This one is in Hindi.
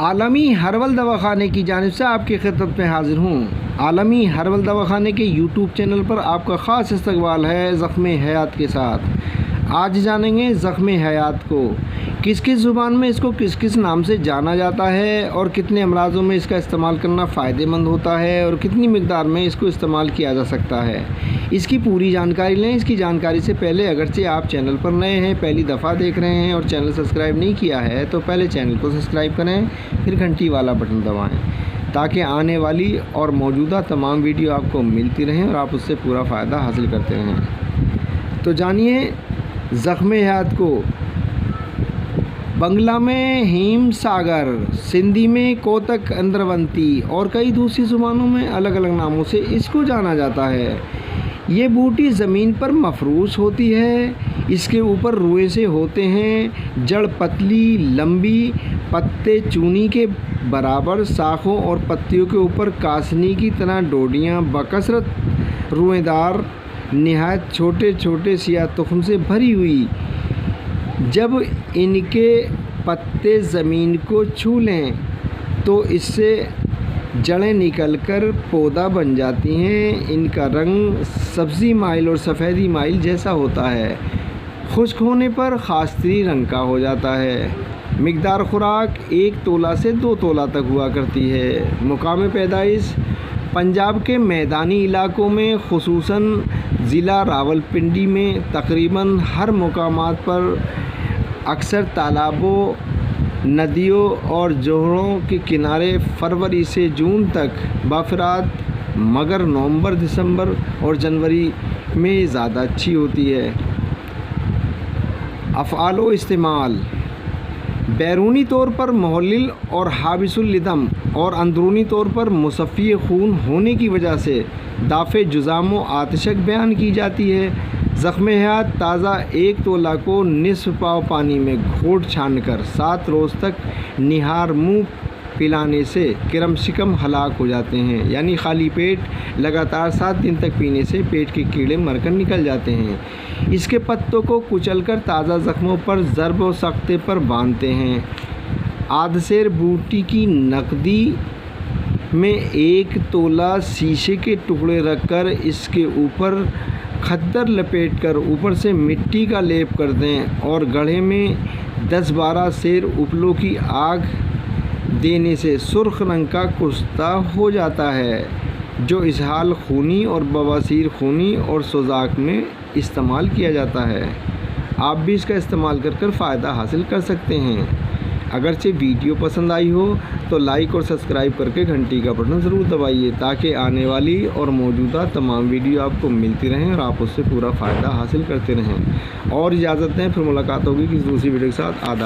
आलमी हर्बल दवाखाने की जानिब से आपकी खिदमत में हाजिर हूँ। आलमी हर्बल दवाखाने के यूट्यूब चैनल पर आपका ख़ास इस्तकबाल है ज़ख्म हयात के साथ। आज जानेंगे ज़ख्म हयात को किस किस ज़ुबान में इसको किस किस नाम से जाना जाता है और कितने अमराज़ों में इसका इस्तेमाल करना फ़ायदेमंद होता है और कितनी मिक़दार में इसको इस्तेमाल किया जा सकता है। इसकी पूरी जानकारी लें। इसकी जानकारी से पहले अगरचे आप चैनल पर नए हैं, पहली दफ़ा देख रहे हैं और चैनल सब्सक्राइब नहीं किया है तो पहले चैनल को सब्सक्राइब करें, फिर घंटी वाला बटन दबाएँ ताकि आने वाली और मौजूदा तमाम वीडियो आपको मिलती रहें और आप उससे पूरा फ़ायदा हासिल करते रहें। तो जानिए ज़ख्म हयात को। बंगला में हिम सागर, सिंधी में कोतक अंद्रवंती और कई दूसरी ज़ुबानों में अलग अलग नामों से इसको जाना जाता है। ये बूटी ज़मीन पर मफरूश होती है, इसके ऊपर रुए से होते हैं, जड़ पतली लंबी, पत्ते चूनी के बराबर, शाखों और पत्तियों के ऊपर कासनी की तरह डोडियाँ, बकसरत रुएदार, निहायत छोटे छोटे सियाह तुख्म से भरी हुई। जब इनके पत्ते ज़मीन को छू लें तो इससे जड़ें निकलकर पौधा बन जाती हैं। इनका रंग सब्ज़ी माइल और सफ़ेदी माइल जैसा होता है। खुश्क होने पर खास्तरी रंग का हो जाता है। मिक़दार खुराक 1 तोला से 2 तोला तक हुआ करती है। मुकाम पैदाइश पंजाब के मैदानी इलाकों में, खुसूसन ज़िला रावलपिंडी में तकरीबन हर मुकामात पर, अक्सर तालाबों, नदियों और जोहरों के किनारे फरवरी से जून तक बाफ़रात, मगर नवंबर, दिसंबर और जनवरी में ज़्यादा अच्छी होती है। अफ़आल व इस्तेमाल बैरूनी तौर पर मुहल्लिल और हाबिसुल लिदम और अंदरूनी तौर पर मुसफ़्फ़ी खून होने की वजह से दाफ़े जुज़ाम व आतिशक बयान की जाती है। ज़ख्म हयात ताज़ा 1 तोला को निस्फ़ पाव पानी में घोट छानकर 7 रोज़ तक निहार मुँह पिलाने से किरम शिकम हलाक हो जाते हैं। यानी खाली पेट लगातार 7 दिन तक पीने से पेट के कीड़े मरकर निकल जाते हैं। इसके पत्तों को कुचलकर ताज़ा ज़ख्मों पर ज़रब व सख्ते पर बांधते हैं। आधसेर बूटी की नकदी में 1 तोला शीशे के टुकड़े रखकर इसके ऊपर खद्दर लपेटकर ऊपर से मिट्टी का लेप कर दें और गड्ढे में 10-12 सेर उपलों की आग देने से सुर्ख रंग का कुश्ता हो जाता है, जो इसहाल खूनी और बवासीर खूनी और सोज़ाक में इस्तेमाल किया जाता है। आप भी इसका इस्तेमाल कर फ़ायदा हासिल कर सकते हैं। अगरचे वीडियो पसंद आई हो तो लाइक और सब्सक्राइब करके घंटी का बटन ज़रूर दबाइए ताकि आने वाली और मौजूदा तमाम वीडियो आपको मिलती रहें और आप उससे पूरा फ़ायदा हासिल करते रहें। और इजाज़त दें, फिर मुलाकात होगी किसी दूसरी वीडियो के साथ। आदाब।